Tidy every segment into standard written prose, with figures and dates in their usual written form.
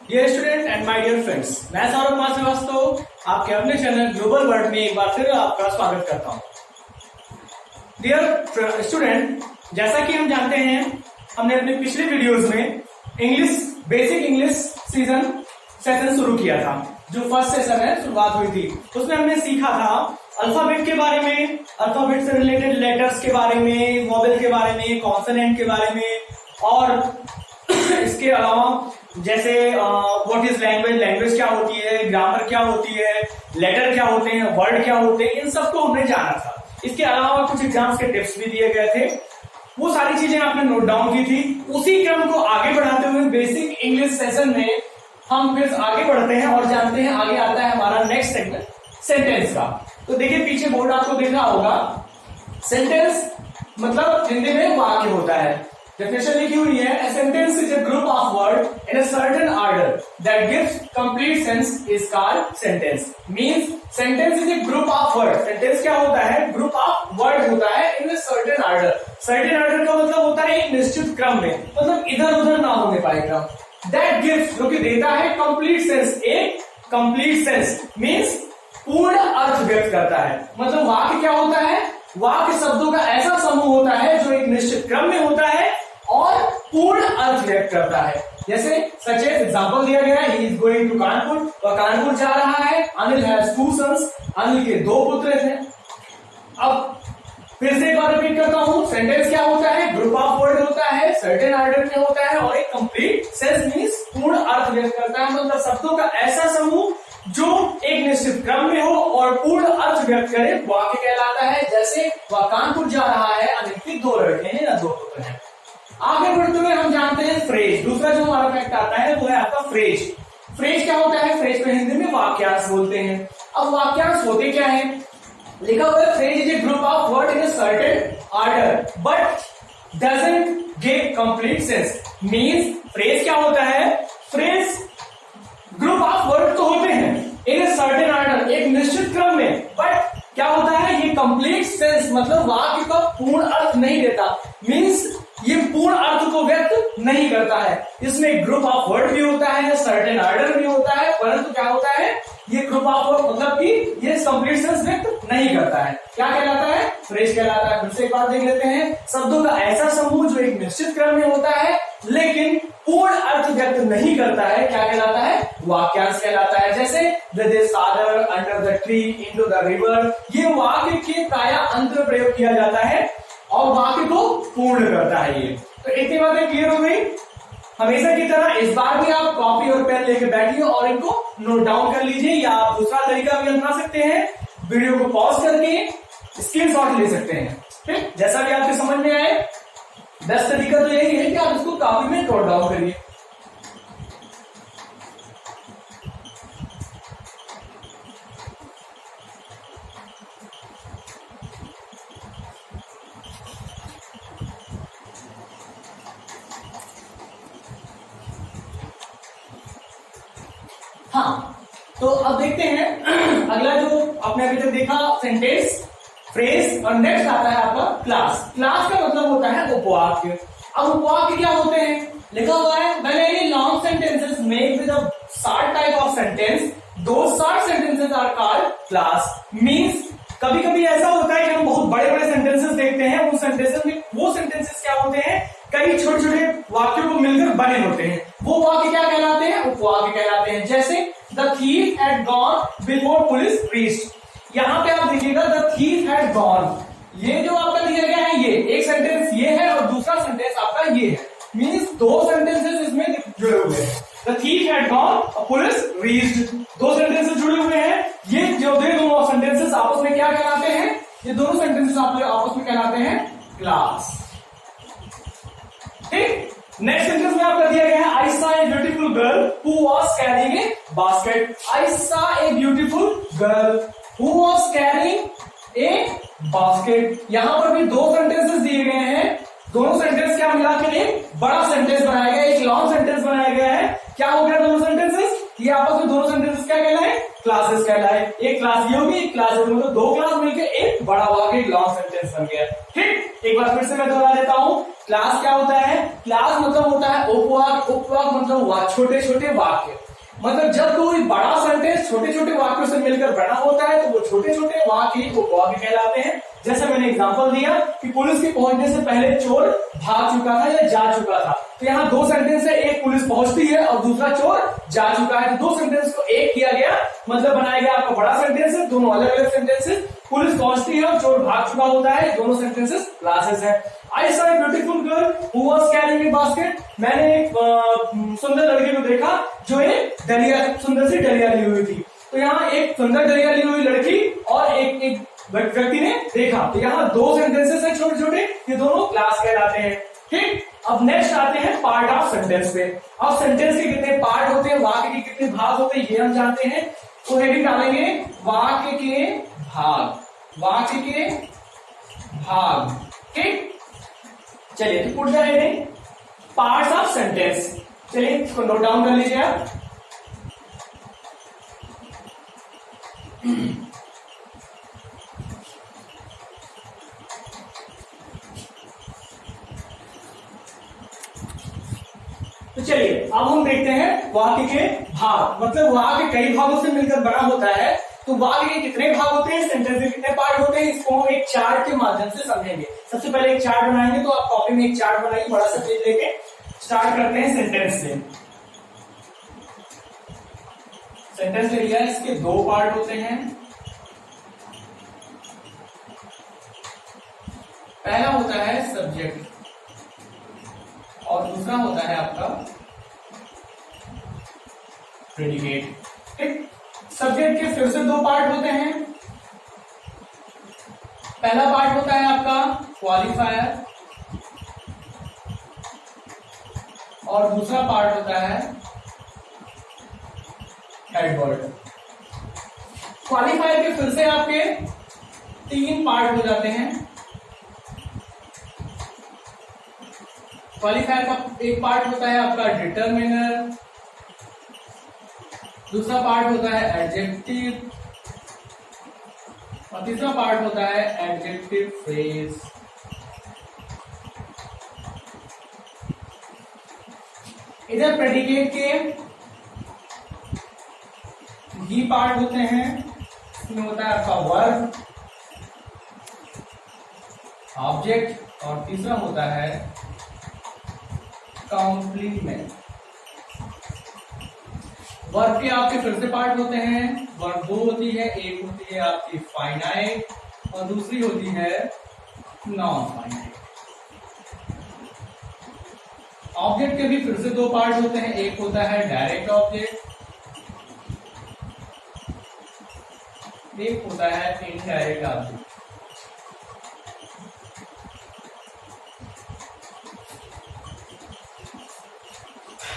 Dear student and my dear friends, मैं सौरभ कुमार श्रीवास्तव आपके अपने चैनल ग्लोबल वर्ल्ड में एक बार फिर आपका स्वागत करता हूं। डियर स्टूडेंट, जैसा कि हम जानते हैं, हमने अपने पिछले वीडियोस में इंग्लिश बेसिक इंग्लिश सेशन शुरू किया था। जो फर्स्ट सेशन है शुरुआत हुई थी, उसमें हमने सीखा था अल्फाबेट के बारे में, अल्फाबेट से रिलेटेड लेटर्स के बारे में, वोवेल के बारे में, कॉन्सोनेंट के बारे में, और इसके अलावा जैसे व्हाट इज लैंग्वेज, लैंग्वेज क्या होती है, ग्रामर क्या होती है, लेटर क्या होते हैं, वर्ड क्या होते हैं, इन सबको हमने जाना था। इसके अलावा कुछ एग्जाम्स के टिप्स भी दिए गए थे, वो सारी चीजें आपने नोट डाउन की थी। उसी क्रम को आगे बढ़ाते हुए बेसिक इंग्लिश सेशन में हम फिर आगे बढ़ते हैं और जानते हैं, आगे आता है हमारा नेक्स्ट सेगमेंट सेंटेंस का। तो देखिए पीछे बोर्ड आपको दिख रहा होगा। सेंटेंस मतलब हिंदी में वाक्य होता है। डेफिनेशन लिखी हुई है, a sentence is a group of words in a certain order that gives complete sense is called sentence. Means sentence is a group of words. Sentence क्या होता है? Group of word होता है in a certain order. Certain order का मतलब होता है एक निश्चित क्रम में, मतलब इधर उधर ना होने पाए क्रम। That gives जो कि देता है complete sense, एक complete sense means पूर्ण अर्थ व्यक्त करता है। मतलब वाक्य क्या होता है? वाक्य शब्दों का ऐसा समूह होता है जो एक निश्चित क्रम में होता है और पूर्ण अर्थ व्यक्त करता है। जैसे सच एग्जाम्पल दिया गया है, he is going to Kanpur, वह कानपुर जा रहा है। Anil has two sons, Anil के दो पुत्र थे। अब फिर से एक बार रिपीट करता हूं, सेंटेंस क्या होता है? ग्रुप ऑफ वर्ड होता है, सर्टेन ऑर्डर में होता है और एक कंप्लीट सेंस मींस पूर्ण अर्थ व्यक्त करता है। मतलब शब्दों का ऐसा समूह जो एक निश्चित क्रम में हो और पूर्ण अर्थ व्यक्त करे, वाक्य कहलाता है। जैसे वह कानपुर जा रहा है, अनिल के दो लड़के हैं या दो पुत्र हैं। आगे बढ़ते हुए हम जानते हैं फ्रेज। दूसरा जो हमारा फैक्ट आता है वो है आपका फ्रेज। फ्रेज क्या होता है? फ्रेज को हिंदी में वाक्यांश बोलते हैं। अब वाक्यांश होते क्या है? लिखा हुआ है, phrase is a group of word in a certain order but doesn't give complete sense. Means phrase क्या होता है? फ्रेज ग्रुप ऑफ वर्ड तो होते हैं इन ए सर्टेन ऑर्डर, एक निश्चित क्रम में, बट क्या होता है? ये कंप्लीट सेंस मतलब वाक्य का पूर्ण अर्थ नहीं देता। मींस ये पूर्ण अर्थ को व्यक्त नहीं करता है। इसमें ग्रुप ऑफ वर्ड भी होता है, सर्टेन ऑर्डर भी होता है, परंतु क्या होता है? ये ग्रुप ऑफ वर्ड मतलब कि ये कंप्लीट सेंस व्यक्त नहीं करता है। क्या कहलाता है? फ्रेज कहलाता है। फिर से एक बार देख लेते हैं, शब्दों का ऐसा समूह जो एक निश्चित क्रम में होता है लेकिन पूर्ण अर्थ व्यक्त नहीं करता है, क्या कहलाता है? वाक्यांश कहलाता है। जैसे this father under the tree into the river, ये वाक्य के प्राय अंतर प्रयोग किया जाता है और वाक्य को पूर्ण करता है। ये तो इतनी बातें क्लियर हो गई। हमेशा की तरह इस बार भी आप कॉपी और पेन लेके बैठिए और इनको नोट डाउन कर लीजिए, या आप दूसरा तरीका भी अपना सकते हैं, वीडियो को पॉज करके स्क्रीनशॉट ले सकते हैं। ठीक, जैसा भी आपके समझ में आए। बेस्ट तरीका तो यही है कि आप इसको कॉपी में नोट डाउन करिए। हाँ, तो अब देखते हैं अगला जो आपने अभी तक देखा सेंटेंस, फ्रेज, और नेक्स्ट आता है आपका क्लास। क्लास का मतलब होता है उपवाक्य। अब उपवाक्य क्या होते हैं? लिखा हुआ है, when any long sentences made with a short type of sentence, those short sentences are called clause. Means कभी कभी ऐसा होता है कि हम बहुत बड़े बड़े सेंटेंसेस देखते हैं, उन सेंटेंसेस में वो सेंटेंसेस क्या होते हैं? कई छोटे छोटे वाक्यों को मिलकर बने होते हैं। वो वाक्य क्या कहलाते हैं? उपवाक्य कहलाते हैं। जैसे the thief had gone before police reached. यहां पे आप देखिएगा, द थीफ हैड गॉन, ये जो आपका दिया गया है, ये एक सेंटेंस ये है और दूसरा सेंटेंस आपका ये है। मींस दो सेंटेंसेस इसमें जुड़े हुए हैं। द थीफ हैड गॉन और पुलिस रीच्ड, दो सेंटेंसेस जुड़े हुए हैं। ये जो दोनों सेंटेंसेस आपस में क्या कहलाते हैं? ये दोनों सेंटेंसेस आपस में कहलाते हैं क्लास। ठीक, नेक्स्ट सेंटेंस में आपका दिया गया है, I saw a beautiful girl who was carrying a basket. I saw a beautiful girl who was carrying a basket. यहां पर भी दो सेंटेंसेस दिए गए हैं, दोनों सेंटेंस क्या मिलाकर एक बड़ा सेंटेंस बनाया गया, एक लॉन्ग सेंटेंस बनाया गया है। क्या हो गया दोनों सेंटेंसेस? ये आपस में दोनों सेंटेंसेस क्या कहलाए? क्लासेस कहलाए। एक क्लास ये होगी, एक क्लास होगी, मतलब दो क्लास मिलकर एक बड़ा वाक्य, एक लॉन्ग सेंटेंस बन गया। ठीक, एक बार फिर से मैं दोहरा देता हूं, क्लास क्या होता है? क्लास मतलब होता है उपवाक्य, उपवाक्य मतलब छोटे छोटे वाक्य। मतलब जब कोई बड़ा सेंटेंस छोटे छोटे वाक्यों से मिलकर बना होता है तो वो छोटे छोटे वाक्य ही उपवाक्य कहलाते हैं। जैसे मैंने एग्जांपल दिया कि पुलिस के पहुंचने से पहले चोर भाग चुका था या जा चुका था, तो यहाँ दो सेंटेंस है, एक पुलिस पहुंचती है और दूसरा चोर जा चुका है, तो दो सेंटेंस को एक किया गया, मतलब बनाया गया आपका बड़ा सेंटेंस है, दोनों अलग अलग सेंटेंसेस। पुलिस पहुंचती है और चोर भाग चुका होता है, दोनों सेंटेंसेस क्लासेस है। I saw a beautiful girl who was carrying a basket. मैंने एक सुंदर लड़की को देखा जो एक डलिया, सुंदर सी डलिया ली हुई थी। तो यहाँ एक सुंदर डलिया ली हुई लड़की और एक व्यक्ति ने देखा, तो यहाँ दो सेंटेंसेस हैं छोटे छोटे, ये दोनों क्लास कहलाते हैं। ठीक, अब नेक्स्ट आते हैं पार्ट ऑफ सेंटेंस पे। अब सेंटेंस के कितने पार्ट होते हैं, वाक्य के कितने भाग होते हैं, ये हम जानते हैं। तो हेडिंग डालेंगे वाक्य के भाग, वाक्य के भाग। ठीक, चलिए तो put the heading parts of sentence. चलिए इसको नोट डाउन कर लीजिए आप। तो चलिए अब हम देखते हैं वाक्य के भाग, मतलब वाक्य कई भागों से मिलकर बना होता है, तो वाक्य के कितने भाग होते हैं, सेंटेंस के कितने पार्ट होते हैं, इसको हम एक चार्ट के माध्यम से समझेंगे। सबसे पहले एक चार्ट बनाएंगे, तो आप कॉपी में एक चार्ट बनाइए, बड़ा सा पेज लेके स्टार्ट करते हैं सेंटेंस से। सेंटेंस ले लिया, इसके दो पार्ट होते हैं। पहला होता है सब्जेक्ट और दूसरा होता है आपका प्रेडिकेट। ठीक, सब्जेक्ट के फिर से दो पार्ट होते हैं। पहला पार्ट होता है आपका क्वालिफायर और दूसरा पार्ट होता है एडवर्ब। क्वालिफायर के फिर से आपके तीन पार्ट हो जाते हैं। क्वालिफायर का एक पार्ट होता है आपका डिटरमिनर, दूसरा पार्ट होता है एडजेक्टिव और तीसरा पार्ट होता है एडजेक्टिव फ्रेज। इधर प्रेडिकेट के ही पार्ट होते हैं, इसमें होता है आपका वर्ब, ऑब्जेक्ट और तीसरा होता है कॉम्प्लीमेंट। वर्ब के आपके फिर से पार्ट होते हैं, वर्ब दो होती है, एक होती है आपकी फाइनाइट और दूसरी होती है नॉन फाइनाइट। ऑब्जेक्ट के भी फिर से दो पार्ट होते हैं, एक होता है डायरेक्ट ऑब्जेक्ट, एक होता है इनडायरेक्ट ऑब्जेक्ट।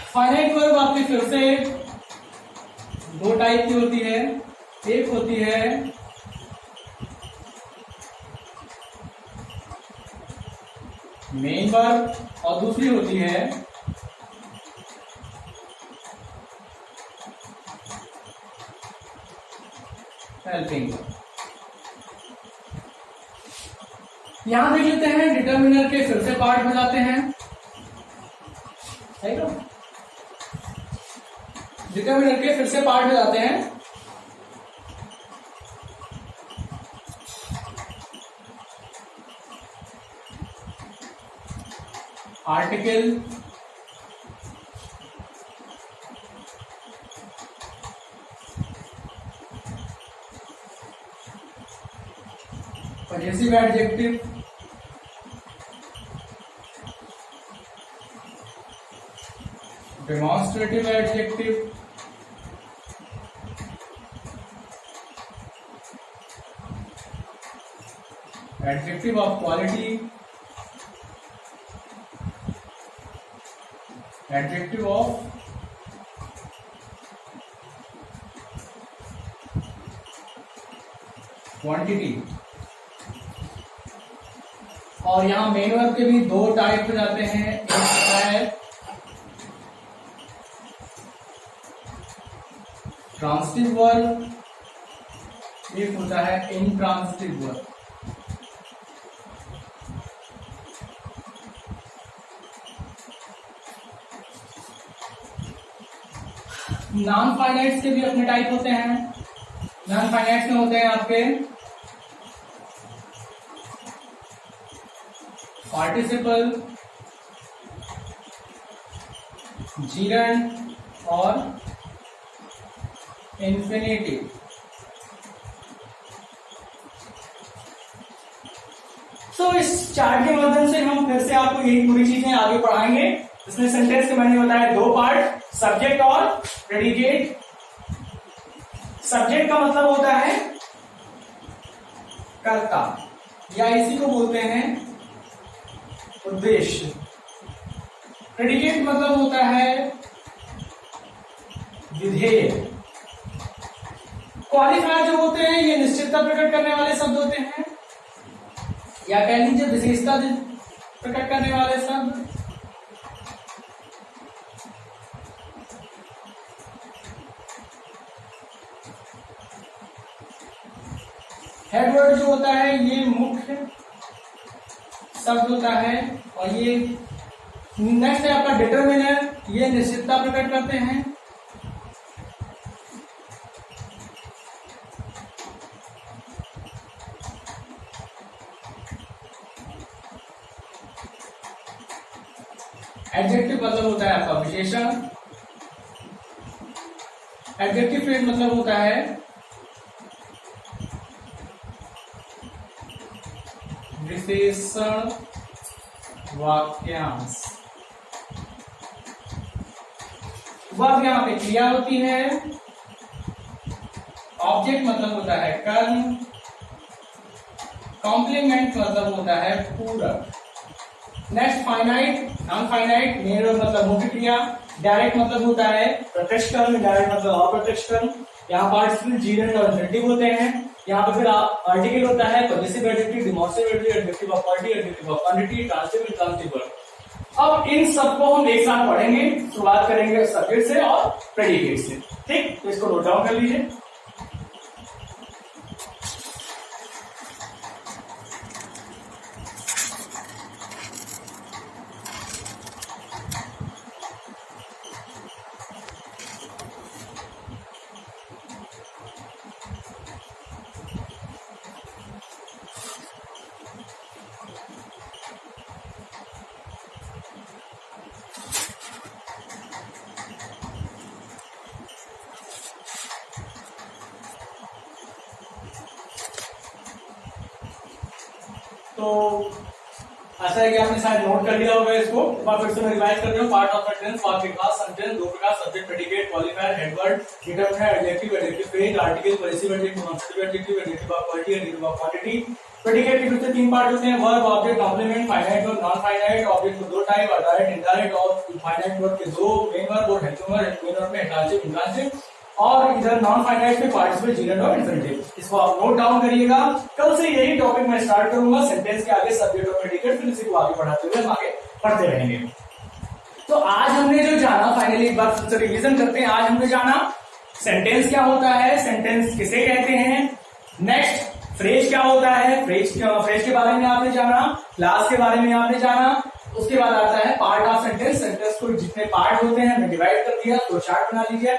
फाइनाइट वर्ब आपकी फिर से दो टाइप की होती है, एक होती है मेन वर्ब और दूसरी होती है हेल्पिंग वर्ब। यहां देख लेते हैं डिटरमिनर के फिर से पार्ट हो जाते हैं, है ना? डिटरमिनर के फिर से पार्ट हो जाते हैं। Article, possessive adjective, demonstrative adjective, adjective of quality, adjective of quantity. और यहां मेन वर्ब के भी दो टाइप हो जाते हैं, एक होता है ट्रांसिटिव वर्ब, एक होता है इंट्रांसिटिव वर्ब। नॉन फाइनाइट्स के भी अपने टाइप होते हैं। नॉन फाइनाइट्स में होते हैं आपके पार्टिसिपल, जीरंड और इंफिनिटिव। तो इस चार्ट के माध्यम से हम फिर से आपको यही पूरी चीजें आगे पढ़ाएंगे। इसमें सेंटेंस के मैंने बताया दो पार्ट, सब्जेक्ट और प्रेडिकेट। सब्जेक्ट का मतलब होता है कर्ता, या इसी को बोलते हैं उद्देश्य। प्रेडिकेट मतलब होता है विधेय। क्वालिफायर जो होते हैं ये निश्चितता प्रकट करने वाले शब्द होते हैं, या कह लीजिए विशेषता प्रकट करने वाले शब्द। हेडवर्ड जो होता है ये मुख्य शब्द होता है, और ये नेक्स्ट है आपका डिटरमिनर, ये निश्चितता प्रकट करते हैं। एडजेक्टिव मतलब होता है आपका विशेषण। एडजेक्टिव फ्रेज मतलब होता है विशेषण वाक्यांश। वर्ब यहां पे क्रिया होती है। ऑब्जेक्ट मतलब होता है कर्म। कॉम्प्लीमेंट मतलब होता है पूरक। Next finite, non finite, main verb मतलब मुख्य क्रिया। डायरेक्ट मतलब होता है प्रत्यक्ष कर्म, इनडायरेक्ट मतलब अप्रत्यक्ष कर्म। यहाँ पार्टिसिपल, जीरंड और इंफिनिटिव होते हैं। यहाँ पे फिर आर्टिकल होता है possessive adjective, demonstrative adjective, adjective of quality, adjective of quantity, transitive, intransitive. अब इन सबको हम एक साथ पढ़ेंगे। शुरुआत करेंगे सब्जेक्ट से और प्रेडिकेट से। ठीक, तो इसको नोट डाउन कर लीजिए। तो ऐसा है कि आपने शायद नोट कर लिया होगा इसको। एक बार फिर से मैं रिवाइज कर रहा हूँ। पार्ट ऑफ सेंटेंस, वाक्य का सेंटेंस दो प्रकार, subject, predicate, qualifier, headword, determiner, adjective, adjective phrase, article, possessive adjective, non adjective, adjective of quality, adjective of quantity. Predicate के फिर से तीन पार्ट होते हैं, verb, object, complement, finite verb, non finite. Object को दो टाइप, डायरेक्ट, इनडायरेक्ट, और finite verb के दो, मेन वर्ब और हेल्पिंग वर्ब। मेन वर्ब में इंट्रांसिटिव, इंट्रांसिटिव, और इधर नॉन फाइनाइट में पार्टिसिपल, जीरंड और इंफिनिटिव। इसको आप नोट डाउन करिएगा। कल से यही टॉपिक मैं स्टार्ट करूंगा, सेंटेंस के आगे सब्जेक्ट और प्रेडिकेट, फिर इसी को आगे बढ़ाते हुए हम आगे पढ़ते रहेंगे। तो आज हमने जो जाना, फाइनली एक बार फिर से रिवीजन करते हैं। आज हमने जाना सेंटेंस क्या होता है, सेंटेंस किसे कहते हैं, नेक्स्ट फ्रेज क्या होता है, फ्रेज के बारे में आपने जाना, क्लास के बारे में आपने जाना। उसके बाद आता है पार्ट ऑफ सेंटेंस। सेंटेंस को जितने पार्ट होते हैं हमने डिवाइड कर दिया, तो चार्ट बना लीजिए।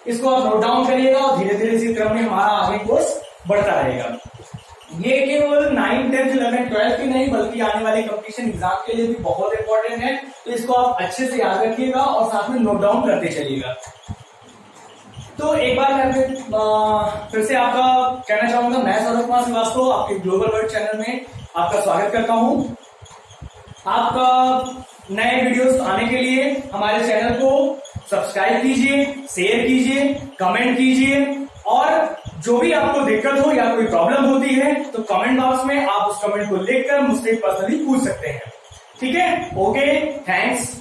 इसको आप नोट डाउन करिएगा और धीरे धीरे इसी क्रम में हमारा आगे कोर्स बढ़ता रहेगा। ये केवल 9th, 10th, 11th, 12th की नहीं बल्कि आने वाले कंपटीशन एग्जाम के लिए भी बहुत इंपॉर्टेंट है। तो इसको आप अच्छे से याद रखिएगा और साथ में नोट डाउन करते चलिएगा। तो एक बार मैं फिर से आपका कहना चाहूंगा, मैं सौरभ कुमार श्रीवास्तव आपके ग्लोबल वर्ल्ड चैनल में आपका स्वागत करता हूं। आपका नए वीडियोस आने के लिए हमारे चैनल को सब्सक्राइब कीजिए, शेयर कीजिए, कमेंट कीजिए, और जो भी आपको दिक्कत हो या कोई प्रॉब्लम होती है तो कमेंट बॉक्स में आप उस कमेंट को लिखकर मुझसे पर्सनली पूछ सकते हैं। ठीक है, ओके, थैंक्स।